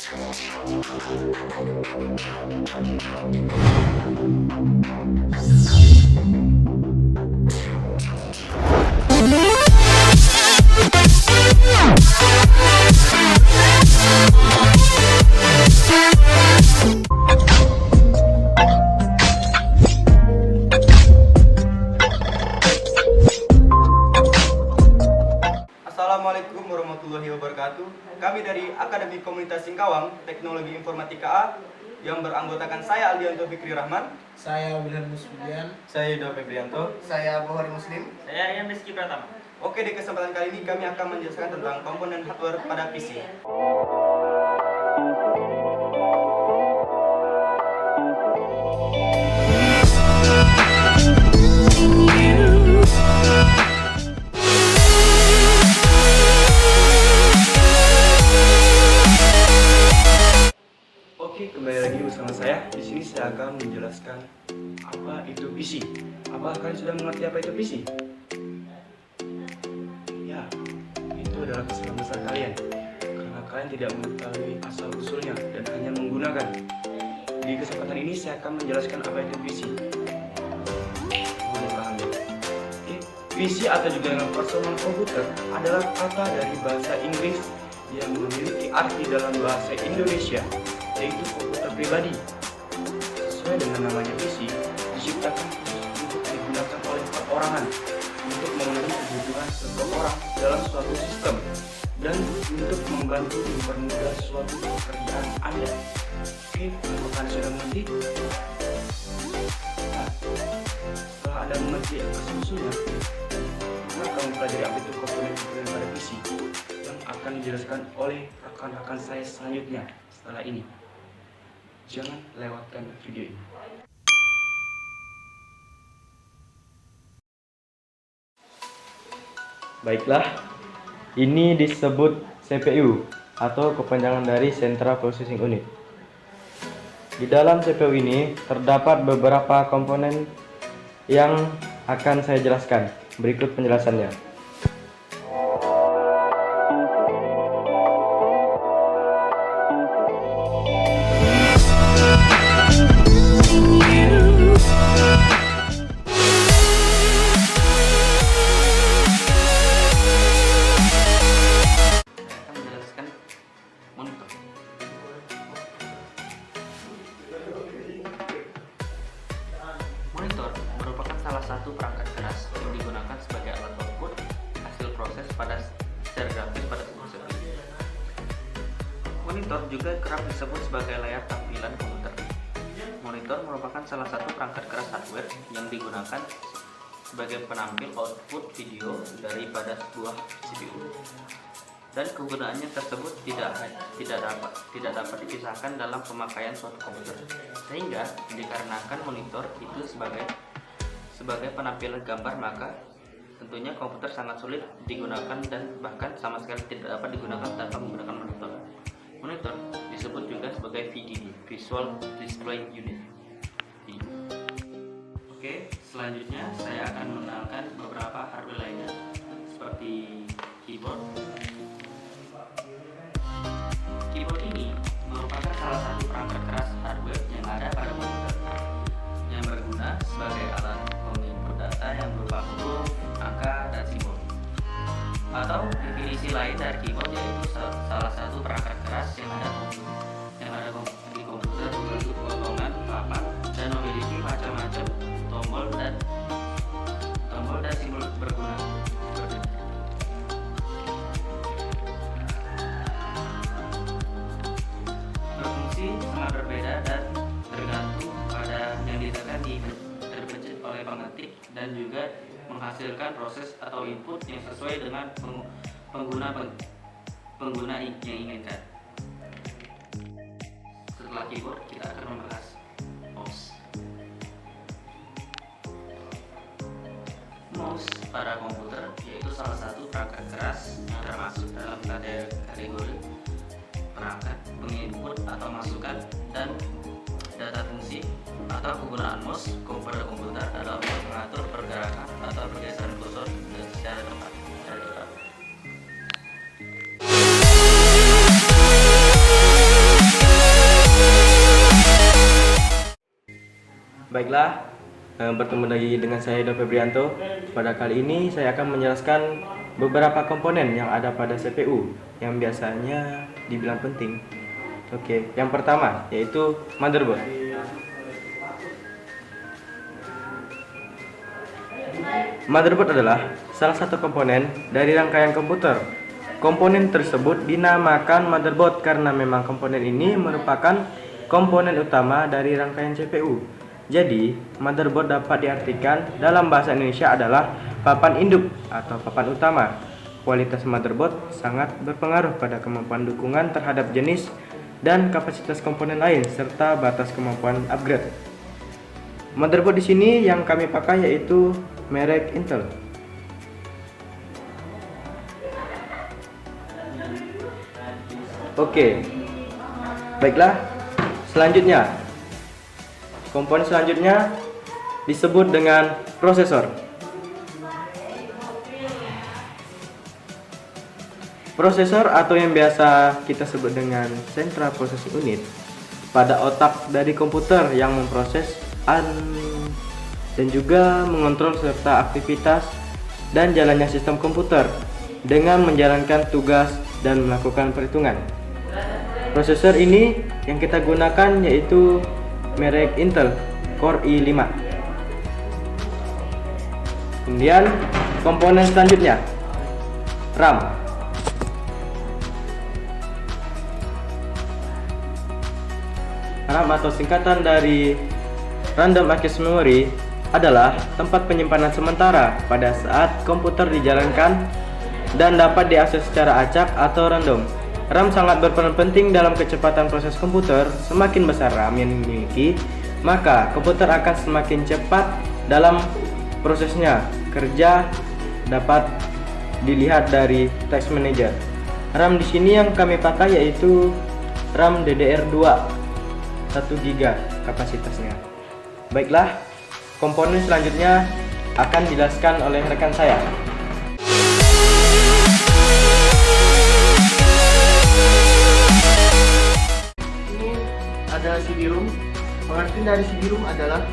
Assalamualaikum warahmatullahi wabarakatuh. Kami dari Akademi Komunitas Singkawang Teknologi Informatika A yang beranggotakan saya Aldianto Fikri Rahman, saya Wilhan Musbian, saya Yuda Febrianto, saya Bohori Muslim, saya Rian Rizky Pratama. Oke, di kesempatan kali ini kami akan menjelaskan tentang komponen hardware pada PC. Oke, kembali lagi bersama saya. Di sini saya akan menjelaskan apa itu PC. Apakah kalian sudah mengerti apa itu PC? Ya, itu adalah kesalahan besar kalian karena kalian tidak mengetahui asal usulnya dan hanya menggunakan. Di kesempatan ini saya akan menjelaskan apa itu PC. Mohon dipahami. Oke, PC atau juga dengan personal komputer adalah kata dari bahasa Inggris yang memiliki arti dalam bahasa Indonesia, yaitu komputer pribadi. Sesuai dengan namanya PC, diciptakan khusus untuk digunakan oleh perorangan untuk memenuhi kebutuhan seseorang dalam suatu sistem dan untuk membantu mempermudah suatu pekerjaan Anda. Oke, apakah Anda sudah mengerti? Nah, setelah Anda mengerti asal-usulnya, maka kamu pelajari apa itu komponen-komponen pada PC yang akan dijelaskan oleh rekan-rekan saya selanjutnya setelah ini. Jangan lewatkan video ini. Baiklah, ini disebut CPU atau kepanjangan dari Central Processing Unit. Di dalam CPU ini terdapat beberapa komponen yang akan saya jelaskan. Berikut penjelasannya. Monitor merupakan salah satu perangkat keras yang digunakan sebagai alat output hasil proses pada secara grafis pada sebuah CPU. Monitor juga kerap disebut sebagai layar tampilan komputer. Monitor merupakan salah satu perangkat keras hardware yang digunakan sebagai penampil output video daripada sebuah CPU. Dan kegunaannya tersebut tidak dapat dipisahkan dalam pemakaian suatu komputer, sehingga dikarenakan monitor itu sebagai penampilan gambar, maka tentunya komputer sangat sulit digunakan dan bahkan sama sekali tidak dapat digunakan tanpa menggunakan monitor. Monitor disebut juga sebagai VDD, Visual Display Unit. Oke, selanjutnya saya akan mengenalkan beberapa hardware lainnya seperti keyboard. Keyboard ini merupakan salah satu perangkat keras hardware yang ada pada komputer yang berguna sebagai alat penginput data yang berupa huruf, angka, dan simbol. Atau definisi lain dari keyboard yaitu salah satu perangkat keras yang ada di komputer berbentuk potongan papan dan memiliki macam-macam tombol dan simbol berguna. Sangat berbeda dan tergantung pada yang ditekan terpencet oleh pengetik dan juga menghasilkan proses atau input yang sesuai dengan pengguna yang inginkan. Setelah keyboard, kita akan membahas mouse. Mouse pada komputer yaitu salah satu perangkat keras yang termasuk dalam kategori perangkat penginput atau masukan dan data fungsi, atau penggunaan mouse pada komputer adalah untuk mengatur pergerakan atau pergeseran kursor secara cepat. Baiklah, bertemu lagi dengan saya Edo Febrianto. Pada kali ini saya akan menjelaskan beberapa komponen yang ada pada CPU yang biasanya dibilang penting. Oke, yang pertama yaitu motherboard. Motherboard adalah salah satu komponen dari rangkaian komputer. Komponen tersebut dinamakan motherboard karena memang komponen ini merupakan komponen utama dari rangkaian CPU. Jadi, motherboard dapat diartikan dalam bahasa Indonesia adalah papan induk atau papan utama. Kualitas motherboard sangat berpengaruh pada kemampuan dukungan terhadap jenis dan kapasitas komponen lain serta batas kemampuan upgrade. Motherboard di sini yang kami pakai yaitu merek Intel. Oke. Baiklah, selanjutnya komponen selanjutnya disebut dengan prosesor. Prosesor atau yang biasa kita sebut dengan Central Processing Unit pada otak dari komputer yang memproses dan juga mengontrol serta aktivitas dan jalannya sistem komputer dengan menjalankan tugas dan melakukan perhitungan. Prosesor ini yang kita gunakan yaitu merek Intel Core i5. Kemudian komponen selanjutnya RAM. RAM atau singkatan dari Random Access Memory adalah tempat penyimpanan sementara pada saat komputer dijalankan dan dapat diakses secara acak atau random. RAM sangat berperan penting dalam kecepatan proses komputer. Semakin besar RAM yang dimiliki, maka komputer akan semakin cepat dalam prosesnya. Kerja dapat dilihat dari Task Manager. RAM di sini yang kami pakai yaitu RAM DDR2 1 GB kapasitasnya. Baiklah, komponen selanjutnya akan dijelaskan oleh rekan saya. Ada CD-ROM. Pengertian dari CD-ROM adalah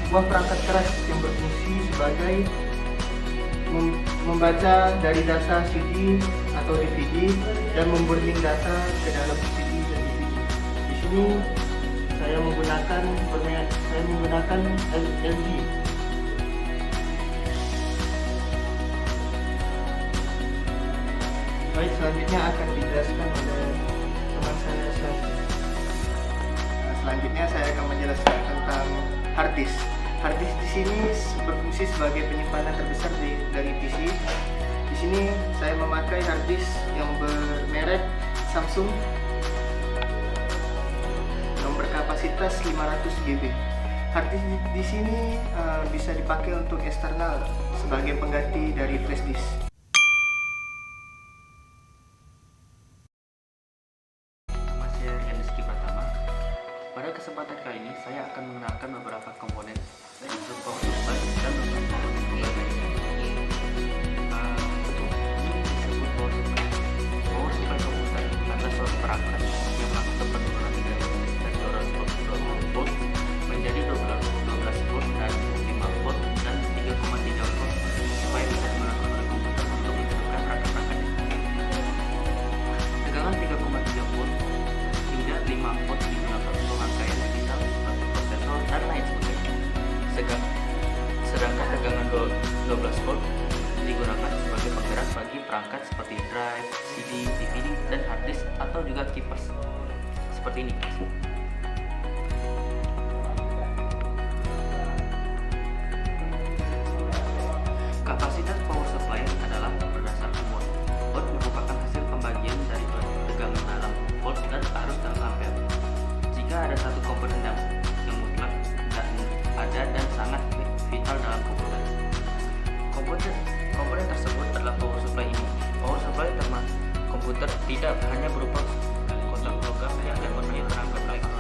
sebuah perangkat keras yang berfungsi sebagai membaca dari data CD atau DVD dan memburning data ke dalam CD dan DVD. Di sini saya menggunakan LG. Baik, selanjutnya akan dijelaskan oleh teman saya selanjutnya. Selanjutnya saya akan menjelaskan tentang hard disk. Hard disk di sini berfungsi sebagai penyimpanan terbesar dari PC. Di sini saya memakai hard disk yang bermerek Samsung yang berkapasitas 500 GB. Hard disk di sini bisa dipakai untuk eksternal sebagai pengganti dari flash disk. Pada kesempatan kali ini saya akan mengenalkan beberapa komponen yaitu power supply dan beberapa komponen lainnya. Disebut power supply. Power supply komputer adalah suatu perangkat yang melakukan penurunan dari 220 volt menjadi 12 volt dan 5 volt dan 3,3 volt supaya bisa digunakan oleh komputer untuk menghidupkan perangkat-perangkat. Tegangan 3,3 volt hingga 5 volt digunakan untuk rangkaian digital seperti prosesor dan lain sebagainya. Sedangkan tegangan 12 volt digunakan sebagai penggerak bagi perangkat seperti drive, CD, DVD, dan hard disk atau juga kipas seperti ini. Kapasitas power supply adalah berdasarkan watt. Watt merupakan hasil pembagian dari tegangan dalam volt dan arus dalam ampere. Jika ada satu komponen yang mutlak dan ada dan sangat vital dalam komputer. Komponen tersebut adalah power supply ini. Power supply termasuk komputer tidak hanya berupa kotak logam yang dapat menyerang perangkat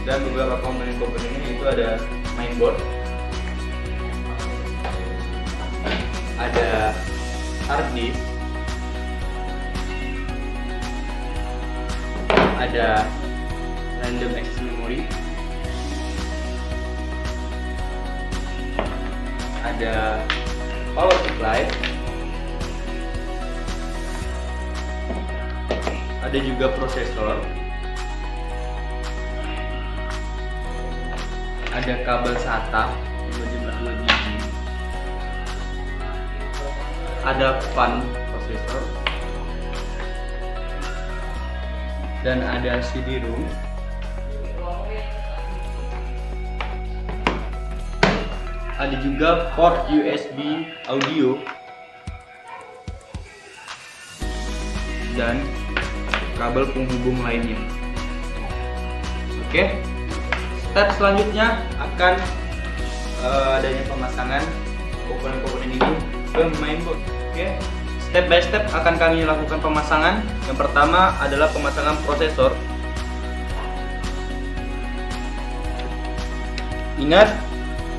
Dan beberapa komponen-komponennya itu ada mainboard, ada hard disk, ada random access memory, ada power supply, ada juga prosesor, ada kabel SATA berjumlah 2 biji, ada fan prosesor, dan ada CD-ROM, ada juga port USB audio, dan kabel penghubung lainnya. Oke, step selanjutnya akan adanya pemasangan komponen-komponen ini ke mainboard. Oke, step by step akan kami lakukan pemasangan. Yang pertama adalah pemasangan prosesor. Ingat,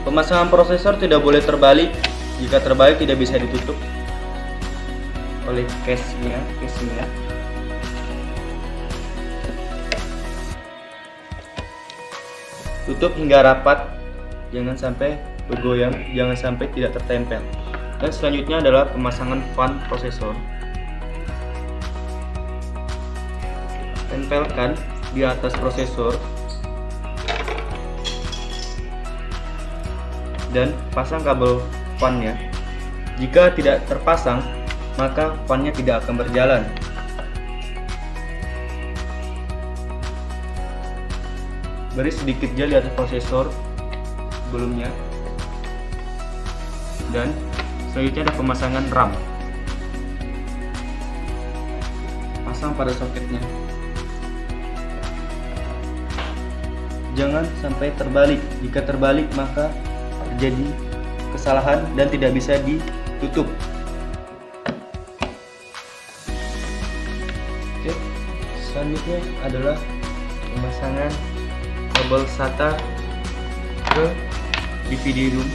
pemasangan prosesor tidak boleh terbalik. Jika terbalik tidak bisa ditutup oleh casingnya. Tutup hingga rapat, jangan sampai bergoyang, jangan sampai tidak tertempel. Dan selanjutnya adalah pemasangan fan prosesor. Tempelkan di atas prosesor dan pasang kabel fan-nya. Jika tidak terpasang, maka fan-nya tidak akan berjalan. Beri sedikit gel di atas prosesor sebelumnya. Dan selanjutnya ada pemasangan RAM. Pasang pada soketnya. Jangan sampai terbalik. Jika terbalik maka terjadi kesalahan dan tidak bisa ditutup. Oke, selanjutnya adalah pemasangan kabel SATA ke DVD-ROM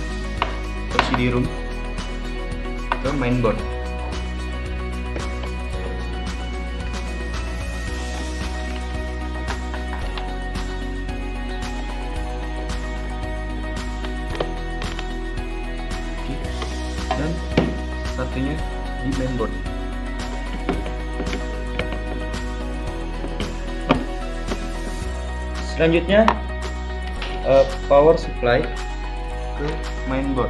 atau CD-ROM ke mainboard. Dan satunya di mainboard. Selanjutnya power supply ke mainboard.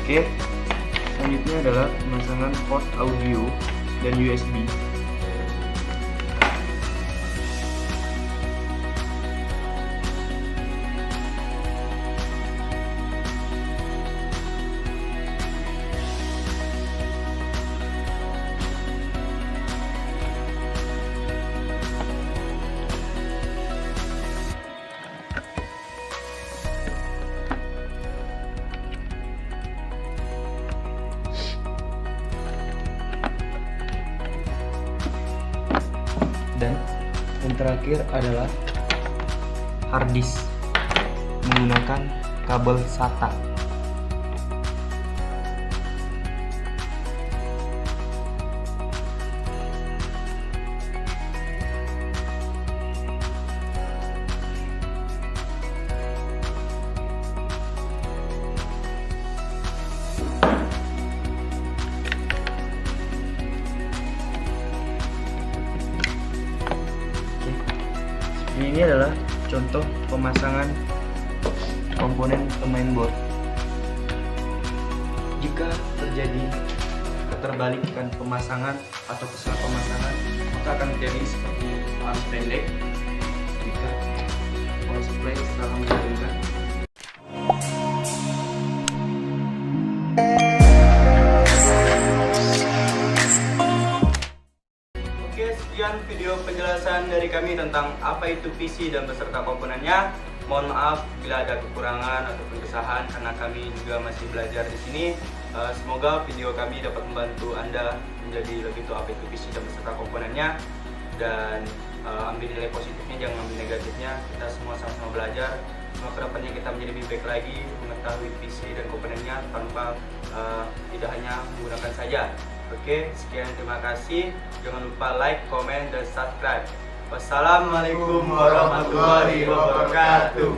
Oke, selanjutnya adalah pemasangan port audio dan USB. Dan yang terakhir adalah hard disk menggunakan kabel SATA. Ini adalah contoh pemasangan komponen ke mainboard. Jika terjadi keterbalikan pemasangan atau kesalahan pemasangan, maka akan terjadi seperti arus pendek jika power supply setelah menghubungkan. Oke, sekian video penjelasan dari kami tentang apa itu PC dan beserta komponennya. Mohon maaf bila ada kekurangan ataupun kesalahan karena kami juga masih belajar di sini. Semoga video kami dapat membantu Anda menjadi lebih tahu apa itu PC dan beserta komponennya, dan ambil nilai positifnya, jangan ambil negatifnya. Kita semua sama-sama belajar. Semoga kedepannya kita menjadi lebih baik lagi mengetahui PC dan komponennya tanpa tidak hanya menggunakan saja. Oke, sekian, terima kasih. Jangan lupa like, komen, dan subscribe. Wassalamualaikum warahmatullahi wabarakatuh.